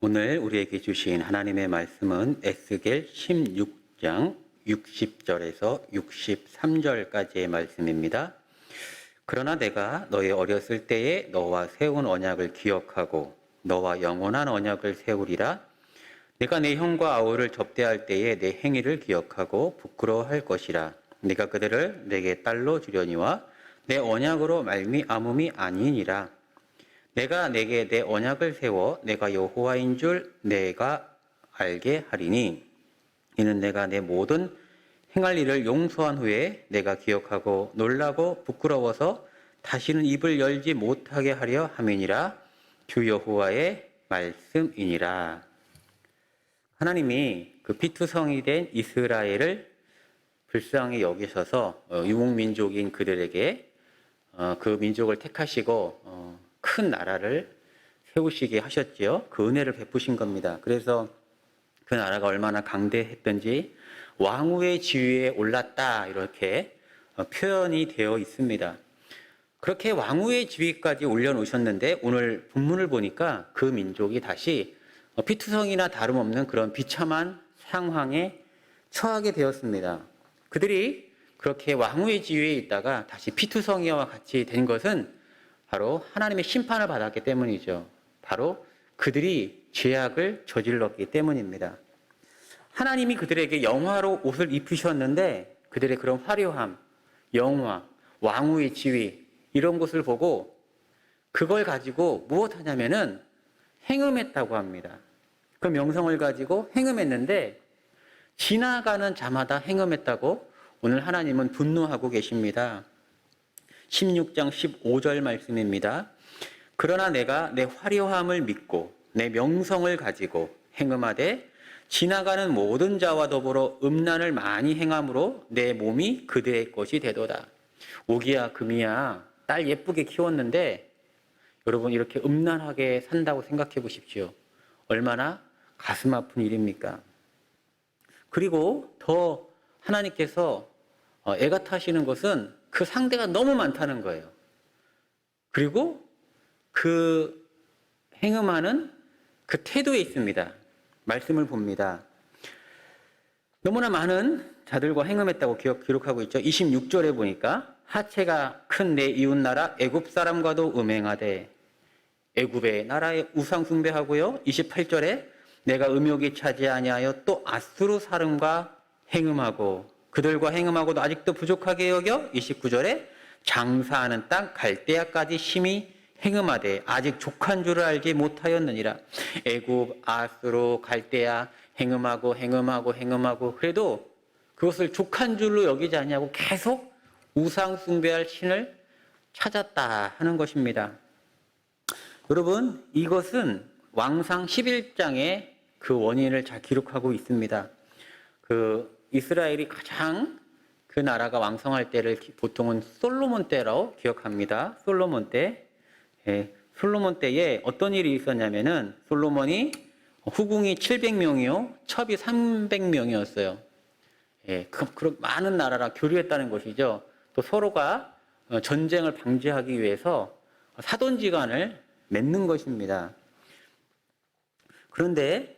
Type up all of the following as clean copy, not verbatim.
오늘 우리에게 주신 하나님의 말씀은 에스겔 16장 60절에서 63절까지의 말씀입니다. 그러나 내가 너의 어렸을 때에 너와 세운 언약을 기억하고 너와 영원한 언약을 세우리라. 내가 내 형과 아우를 접대할 때에 내 행위를 기억하고 부끄러워할 것이라. 내가 그들을 내게 딸로 주려니와 내 언약으로 말미암음이 아니니라. 내가 내게 내 언약을 세워 내가 여호와인 줄 내가 알게 하리니 이는 내가 내 모든 행할 일을 용서한 후에 내가 기억하고 놀라고 부끄러워서 다시는 입을 열지 못하게 하려 함이니라. 주 여호와의 말씀이니라. 하나님이 그 피투성이 된 이스라엘을 불쌍히 여기셔서 유목민족인 그들에게 그 민족을 택하시고 큰 나라를 세우시게 하셨지요. 그 은혜를 베푸신 겁니다. 그래서 그 나라가 얼마나 강대했던지 왕후의 지위에 올랐다 이렇게 표현이 되어 있습니다. 그렇게 왕후의 지위까지 올려놓으셨는데 오늘 본문을 보니까 그 민족이 다시 피투성이나 다름없는 그런 비참한 상황에 처하게 되었습니다. 그들이 그렇게 왕후의 지위에 있다가 다시 피투성이와 같이 된 것은 바로 하나님의 심판을 받았기 때문이죠. 바로 그들이 죄악을 저질렀기 때문입니다. 하나님이 그들에게 영화로 옷을 입히셨는데 그들의 그런 화려함, 영화, 왕후의 지위 이런 것을 보고 그걸 가지고 무엇하냐면은 행음했다고 합니다. 그 명성을 가지고 행음했는데 지나가는 자마다 행음했다고 오늘 하나님은 분노하고 계십니다. 16장 15절 말씀입니다. 그러나 내가 내 화려함을 믿고 내 명성을 가지고 행음하되 지나가는 모든 자와 더불어 음란을 많이 행함으로 내 몸이 그들의 것이 되도다. 오기야 금이야 딸 예쁘게 키웠는데 여러분 이렇게 음란하게 산다고 생각해 보십시오. 얼마나 가슴 아픈 일입니까? 그리고 더 하나님께서 애가 타시는 것은 그 상대가 너무 많다는 거예요. 그리고 그 행음하는 그 태도에 있습니다. 말씀을 봅니다. 너무나 많은 자들과 행음했다고 기록하고 있죠. 26절에 보니까 하체가 큰 내 이웃나라 애굽 사람과도 음행하되 애굽의 나라에 우상 숭배하고요. 28절에 내가 음욕이 차지 아니하여 또 아수르 사람과 행음하고 그들과 행음하고도 아직도 부족하게 여겨 29절에 장사하는 땅 갈대아까지 심히 행음하되 아직 족한 줄을 알지 못하였느니라. 애굽, 아수르, 갈대아 행음하고 그래도 그것을 족한 줄로 여기지 않냐고 계속 우상 숭배할 신을 찾았다 하는 것입니다. 여러분 이것은 왕상 11장에 그 원인을 잘 기록하고 있습니다. 이스라엘이 가장 그 나라가 왕성할 때를 보통은 솔로몬 때라고 기억합니다. 솔로몬 때. 솔로몬 때에 어떤 일이 있었냐면은 솔로몬이 후궁이 700명이요. 첩이 300명이었어요. 그 많은 나라랑 교류했다는 것이죠. 또 서로가 전쟁을 방지하기 위해서 사돈지간을 맺는 것입니다. 그런데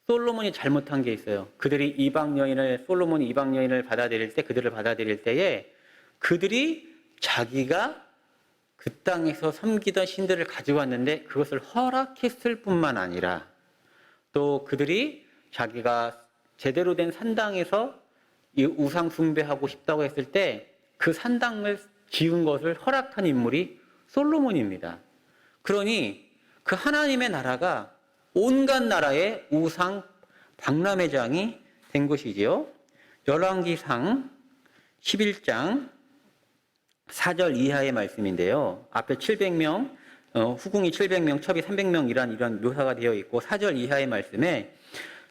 솔로몬이 잘못한 게 있어요. 솔로몬이 이방 여인을 그들을 받아들일 때에 그들이 자기가 그 땅에서 섬기던 신들을 가져왔는데 그것을 허락했을 뿐만 아니라 또 그들이 자기가 제대로 된 산당에서 이 우상 숭배하고 싶다고 했을 때 그 산당을 지은 것을 허락한 인물이 솔로몬입니다. 그러니 그 하나님의 나라가 온갖 나라의 우상 박람회장이 된 것이지요. 열왕기상 11장 4절 이하의 말씀인데요. 앞에 700명, 후궁이 700명, 첩이 300명이란 이런 묘사가 되어 있고 4절 이하의 말씀에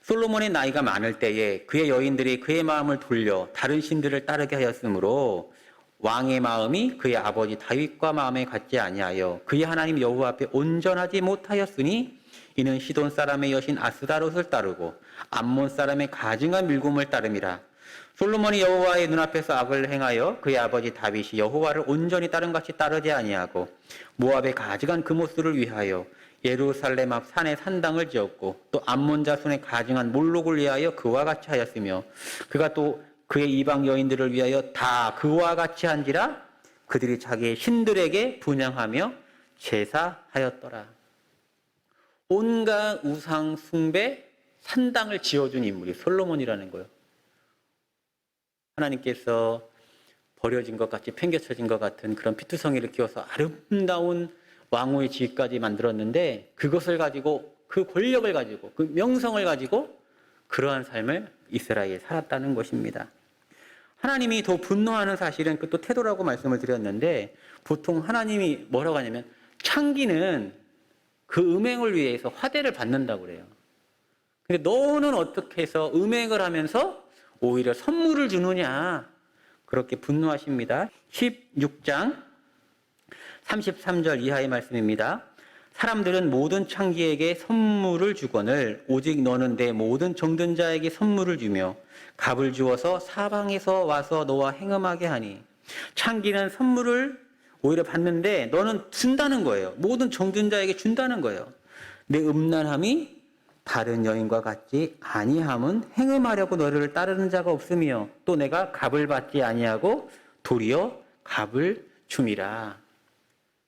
솔로몬의 나이가 많을 때에 그의 여인들이 그의 마음을 돌려 다른 신들을 따르게 하였으므로 왕의 마음이 그의 아버지 다윗과 마음에 같지 아니하여 그의 하나님 여호와 앞에 온전하지 못하였으니 이는 시돈 사람의 여신 아스다롯을 따르고 암몬 사람의 가증한 밀곰을 따름이라. 솔로몬이 여호와의 눈앞에서 악을 행하여 그의 아버지 다윗이 여호와를 온전히 따름같이 따르지 아니하고 모압의 가증한 금오스를 위하여 예루살렘 앞 산에 산당을 지었고 또 암몬 자손의 가증한 몰록을 위하여 그와 같이 하였으며 그가 또 그의 이방 여인들을 위하여 다 그와 같이 한지라 그들이 자기의 신들에게 분향하며 제사하였더라. 온갖 우상 숭배 산당을 지어준 인물이 솔로몬이라는 거예요. 하나님께서 버려진 것 같이 팽개쳐진 것 같은 그런 피투성이를 키워서 아름다운 왕후의 지위까지 만들었는데 그것을 가지고 그 권력을 가지고 그 명성을 가지고 그러한 삶을 이스라엘에 살았다는 것입니다. 하나님이 더 분노하는 사실은 그 또 태도라고 말씀을 드렸는데 보통 하나님이 뭐라고 하냐면 창기는 그 음행을 위해서 화대를 받는다고 그래요. 근데 너는 어떻게 해서 음행을 하면서 오히려 선물을 주느냐 그렇게 분노하십니다. 16장 33절 이하의 말씀입니다. 사람들은 모든 창기에게 선물을 주거늘 오직 너는 내 모든 정든 자에게 선물을 주며 값을 주어서 사방에서 와서 너와 행음하게 하니 창기는 선물을 오히려 받는데 너는 준다는 거예요. 모든 정든 자에게 준다는 거예요. 내 음란함이 다른 여인과 같지 아니함은 행음하려고 너를 따르는 자가 없으며 또 내가 값을 받지 아니하고 도리어 값을 줌이라.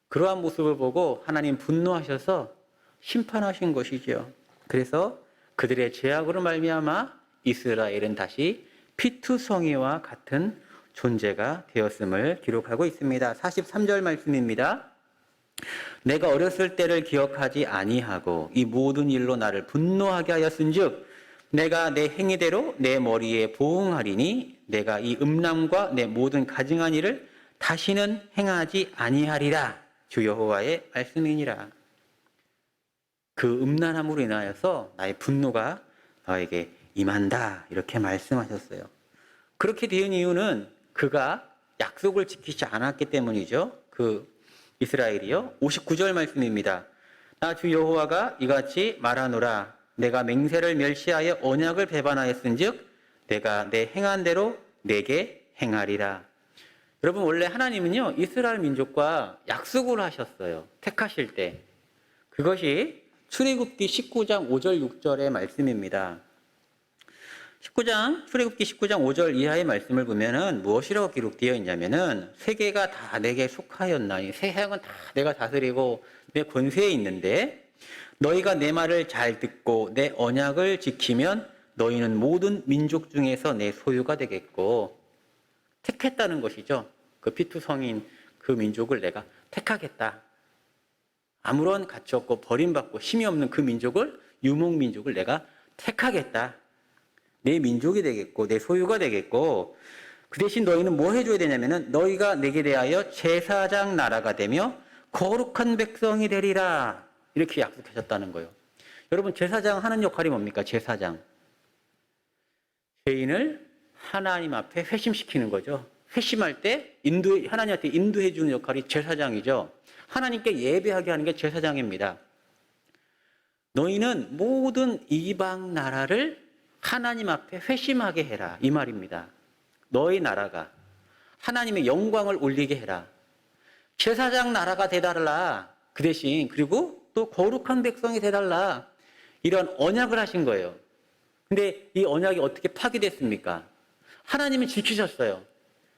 그러한 모습을 보고 하나님 분노하셔서 심판하신 것이죠. 그래서 그들의 죄악으로 말미암아 이스라엘은 다시 피투성이와 같은 존재가 되었음을 기록하고 있습니다. 43절 말씀입니다. 내가 어렸을 때를 기억하지 아니하고 이 모든 일로 나를 분노하게 하였은즉 내가 내 행위대로 내 머리에 보응하리니 내가 이 음란과 내 모든 가증한 일을 다시는 행하지 아니하리라. 주 여호와의 말씀이니라. 그 음란함으로 인하여서 나의 분노가 너에게 임한다. 이렇게 말씀하셨어요. 그렇게 된 이유는 그가 약속을 지키지 않았기 때문이죠. 그 이스라엘이요. 59절 말씀입니다. 나 주 여호와가 이같이 말하노라. 내가 맹세를 멸시하여 언약을 배반하였은즉 내가 내 행한 대로 내게 행하리라. 여러분 원래 하나님은요 이스라엘 민족과 약속을 하셨어요. 택하실 때. 그것이 출애굽기 19장 5절 6절의 말씀입니다. 출애굽기 19장 5절 이하의 말씀을 보면은 무엇이라고 기록되어 있냐면은 세계가 다 내게 속하였나니 세상은 다 내가 다스리고 내 권세에 있는데 너희가 내 말을 잘 듣고 내 언약을 지키면 너희는 모든 민족 중에서 내 소유가 되겠고 택했다는 것이죠. 그 피투성인 그 민족을 내가 택하겠다. 아무런 가치 없고 버림받고 힘이 없는 그 민족을 유목민족을 내가 택하겠다. 내 민족이 되겠고 내 소유가 되겠고 그 대신 너희는 뭐 해줘야 되냐면은 너희가 내게 대하여 제사장 나라가 되며 거룩한 백성이 되리라. 이렇게 약속하셨다는 거예요. 여러분 제사장 하는 역할이 뭡니까? 제사장. 죄인을 하나님 앞에 회심시키는 거죠. 회심할 때 하나님한테 인도해 주는 역할이 제사장이죠. 하나님께 예배하게 하는 게 제사장입니다. 너희는 모든 이방 나라를 하나님 앞에 회심하게 해라. 이 말입니다. 너희 나라가 하나님의 영광을 올리게 해라. 제사장 나라가 되달라. 그 대신 그리고 또 거룩한 백성이 되달라. 이런 언약을 하신 거예요. 근데 이 언약이 어떻게 파기됐습니까? 하나님이 지키셨어요.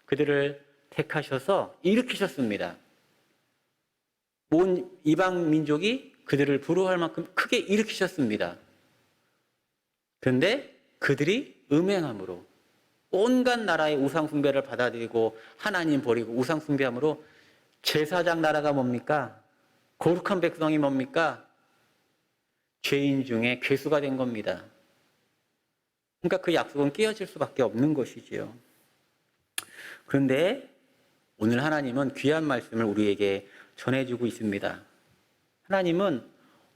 그들을 택하셔서 일으키셨습니다. 온 이방 민족이 그들을 부러워할 만큼 크게 일으키셨습니다. 그런데 그들이 음행함으로 온갖 나라의 우상 숭배를 받아들이고 하나님 버리고 우상 숭배함으로 제사장 나라가 뭡니까? 거룩한 백성이 뭡니까? 죄인 중에 괴수가 된 겁니다. 그러니까 그 약속은 깨어질 수밖에 없는 것이지요. 그런데 오늘 하나님은 귀한 말씀을 우리에게 전해주고 있습니다. 하나님은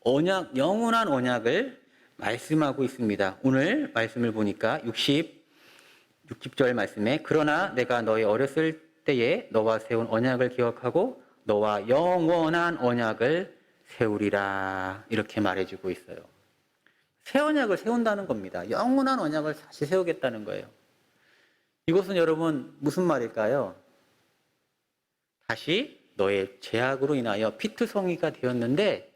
언약, 영원한 언약을 말씀하고 있습니다. 오늘 말씀을 보니까 60절 말씀에 그러나 내가 너희 어렸을 때에 너와 세운 언약을 기억하고 너와 영원한 언약을 세우리라 이렇게 말해주고 있어요. 새 언약을 세운다는 겁니다. 영원한 언약을 다시 세우겠다는 거예요. 이것은 여러분 무슨 말일까요? 다시 너의 죄악으로 인하여 피투성이가 되었는데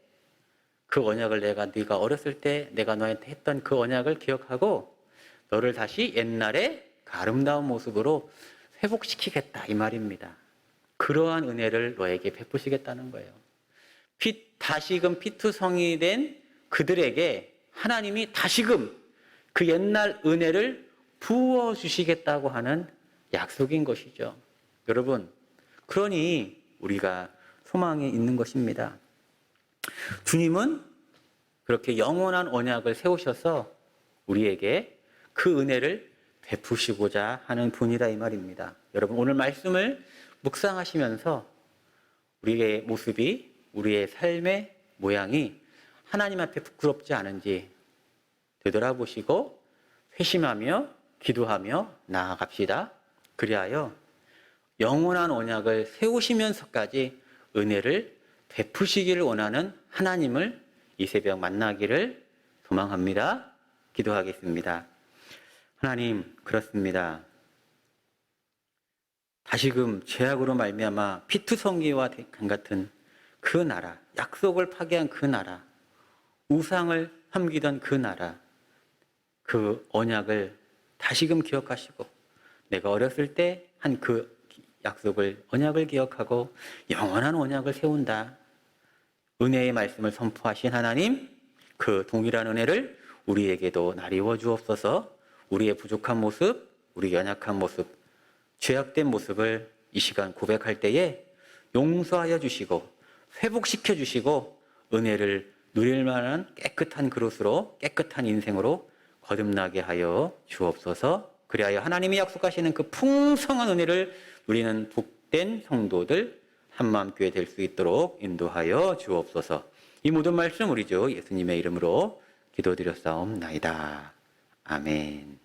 그 언약을 네가 어렸을 때 내가 너한테 했던 그 언약을 기억하고 너를 다시 옛날의 그 아름다운 모습으로 회복시키겠다 이 말입니다. 그러한 은혜를 너에게 베푸시겠다는 거예요. 다시금 피투성이 된 그들에게 하나님이 다시금 그 옛날 은혜를 부어주시겠다고 하는 약속인 것이죠. 여러분, 그러니 우리가 소망이 있는 것입니다. 주님은 그렇게 영원한 언약을 세우셔서 우리에게 그 은혜를 베푸시고자 하는 분이다 이 말입니다. 여러분, 오늘 말씀을 묵상하시면서 우리의 모습이, 우리의 삶의 모양이 하나님 앞에 부끄럽지 않은지 되돌아보시고 회심하며 기도하며 나아갑시다. 그리하여 영원한 언약을 세우시면서까지 은혜를 베푸시기를 원하는 하나님을 이 새벽 만나기를 소망합니다. 기도하겠습니다. 하나님, 그렇습니다. 다시금 죄악으로 말미암아 피투성이와 같은 그 나라, 약속을 파괴한 그 나라, 우상을 섬기던 그 나라, 그 언약을 다시금 기억하시고 내가 어렸을 때 한 그 약속을, 언약을 기억하고 영원한 언약을 세운다. 은혜의 말씀을 선포하신 하나님, 그 동일한 은혜를 우리에게도 나리워 주옵소서. 우리의 부족한 모습, 우리 연약한 모습, 죄악된 모습을 이 시간 고백할 때에 용서하여 주시고 회복시켜 주시고 은혜를 누릴 만한 깨끗한 그릇으로, 깨끗한 인생으로 거듭나게 하여 주옵소서. 그리하여 하나님이 약속하시는 그 풍성한 은혜를 누리는 복된 성도들 한마음교회 될 수 있도록 인도하여 주옵소서. 이 모든 말씀 우리 주 예수님의 이름으로 기도드렸사옵나이다. 아멘.